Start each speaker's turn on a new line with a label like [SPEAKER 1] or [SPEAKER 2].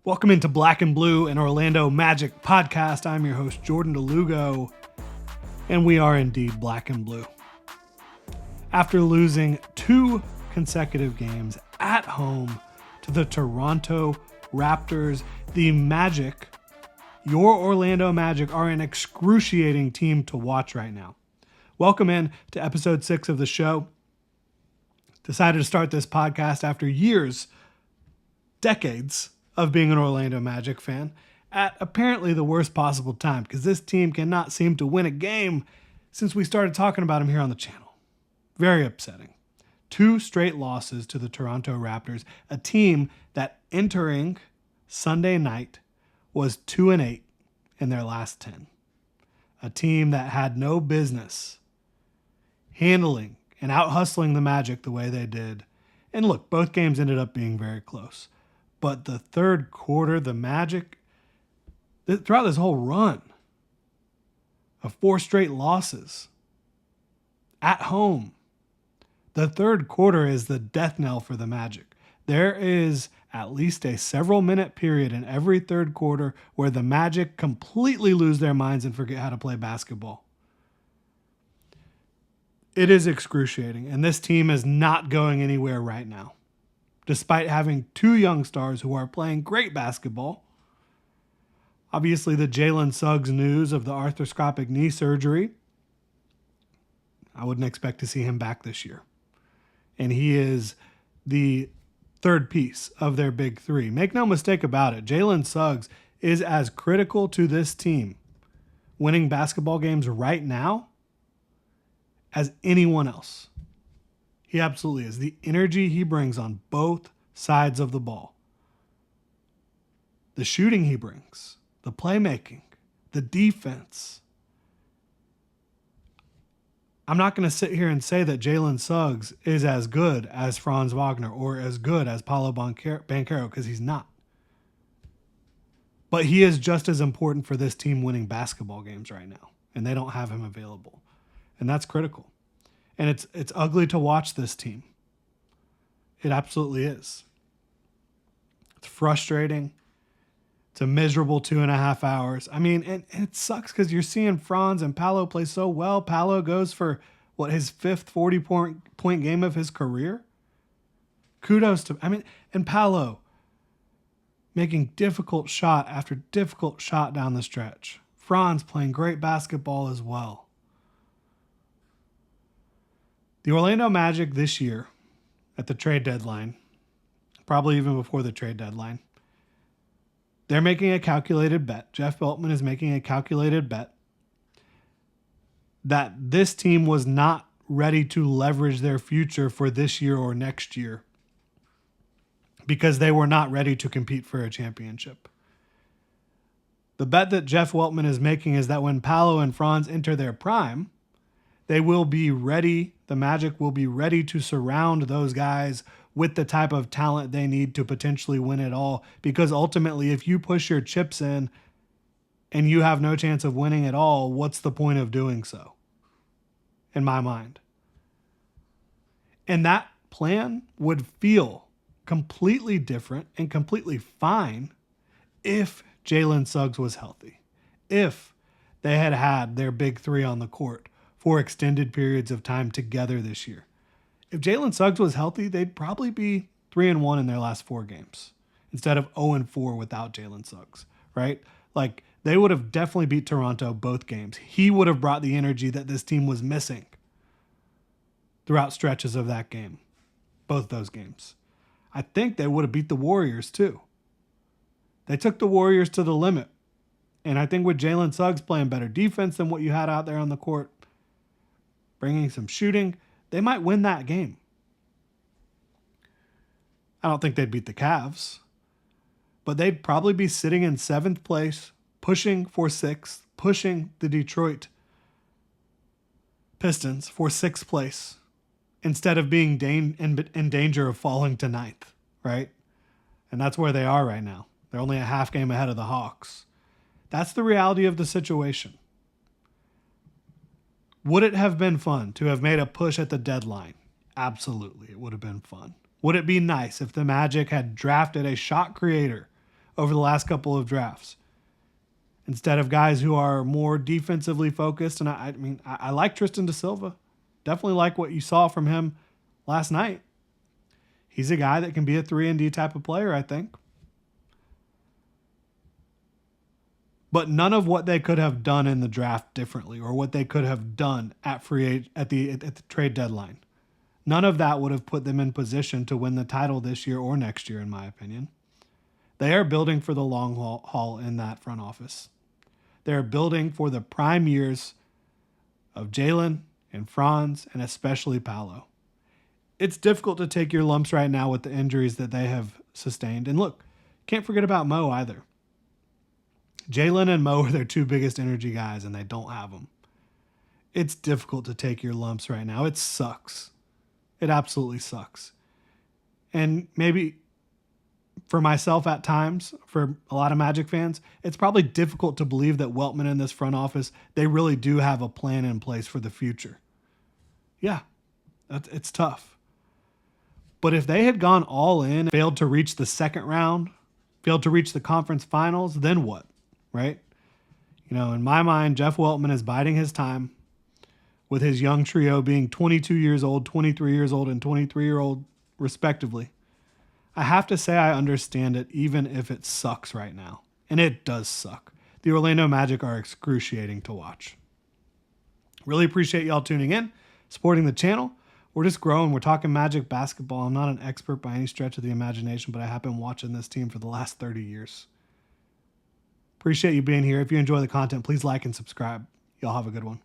[SPEAKER 1] Welcome into Black and Blue, an Orlando Magic podcast. I'm your host, Jordan DeLugo, and we are indeed Black and Blue. After losing 2 consecutive games at home to the Toronto Raptors, the Magic, your Orlando Magic, are an excruciating team to watch right now. Welcome in to episode 6 of the show. Decided to start this podcast after decades of being an Orlando Magic fan at apparently the worst possible time, because this team cannot seem to win a game since we started talking about them here on the channel. Very upsetting. 2 straight losses to the Toronto Raptors, a team that entering Sunday night was 2-8 in their last 10. A team that had no business handling and out-hustling the Magic the way they did. And look, both games ended up being very close. But the third quarter, the Magic, throughout this whole run of 4 straight losses at home, the third quarter is the death knell for the Magic. There is at least a several minute period in every third quarter where the Magic completely lose their minds and forget how to play basketball. It is excruciating, and this team is not going anywhere right now. Despite having 2 young stars who are playing great basketball. Obviously, the Jalen Suggs news of the arthroscopic knee surgery, I wouldn't expect to see him back this year. And he is the third piece of their big 3. Make no mistake about it, Jalen Suggs is as critical to this team winning basketball games right now as anyone else. He absolutely is. The energy he brings on both sides of the ball. The shooting he brings, the playmaking, the defense. I'm not going to sit here and say that Jalen Suggs is as good as Franz Wagner or as good as Paolo Banchero, because he's not. But he is just as important for this team winning basketball games right now, and they don't have him available. And that's critical. And it's ugly to watch this team. It absolutely is. It's frustrating. It's a miserable 2.5 hours. I mean, and it sucks because you're seeing Franz and Paolo play so well. Paolo goes for, his 5th 40-point game of his career? Kudos to, and Paolo making difficult shot after difficult shot down the stretch. Franz playing great basketball as well. The Orlando Magic this year, at the trade deadline, probably even before the trade deadline, they're making a calculated bet. Jeff Weltman is making a calculated bet that this team was not ready to leverage their future for this year or next year because they were not ready to compete for a championship. The bet that Jeff Weltman is making is that when Paolo and Franz enter their prime, they will be ready. The Magic will be ready to surround those guys with the type of talent they need to potentially win it all. Because ultimately, if you push your chips in and you have no chance of winning at all, what's the point of doing so? In my mind. And that plan would feel completely different and completely fine if Jalen Suggs was healthy. If they had had their big 3 on the court for extended periods of time together this year. If Jalen Suggs was healthy, they'd probably be 3-1 in their last 4 games instead of 0-4 without Jalen Suggs, right? Like, they would have definitely beat Toronto both games. He would have brought the energy that this team was missing throughout stretches of that game, both those games. I think they would have beat the Warriors too. They took the Warriors to the limit. And I think with Jalen Suggs playing better defense than what you had out there on the court, bringing some shooting, they might win that game. I don't think they'd beat the Cavs, but they'd probably be sitting in 7th place, pushing for 6th, pushing the Detroit Pistons for 6th place instead of being in danger of falling to 9th, right? And that's where they are right now. They're only a half game ahead of the Hawks. That's the reality of the situation. Would it have been fun to have made a push at the deadline? Absolutely, it would have been fun. Would it be nice if the Magic had drafted a shot creator over the last couple of drafts, instead of guys who are more defensively focused. And I like Tristan da Silva. Definitely like what you saw from him last night. He's a guy that can be a 3-and-D type of player, I think. But none of what they could have done in the draft differently, or what they could have done at the trade deadline, none of that would have put them in position to win the title this year or next year, in my opinion. They are building for the long haul in that front office. They're building for the prime years of Jalen and Franz, and especially Paolo. It's difficult to take your lumps right now with the injuries that they have sustained. And look, can't forget about Mo either. Jalen and Mo are their two biggest energy guys, and they don't have them. It's difficult to take your lumps right now. It sucks. It absolutely sucks. And maybe for myself at times, for a lot of Magic fans, it's probably difficult to believe that Weltman and this front office, they really do have a plan in place for the future. Yeah, it's tough. But if they had gone all in, failed to reach the second round, failed to reach the conference finals, then what? Right? You know, in my mind, Jeff Weltman is biding his time with his young trio being 22 years old, 23 years old, and 23-year-old respectively. I have to say I understand it, even if it sucks right now. And it does suck. The Orlando Magic are excruciating to watch. Really appreciate y'all tuning in, supporting the channel. We're just growing. We're talking Magic basketball. I'm not an expert by any stretch of the imagination, but I have been watching this team for the last 30 years. Appreciate you being here. If you enjoy the content, please like and subscribe. Y'all have a good one.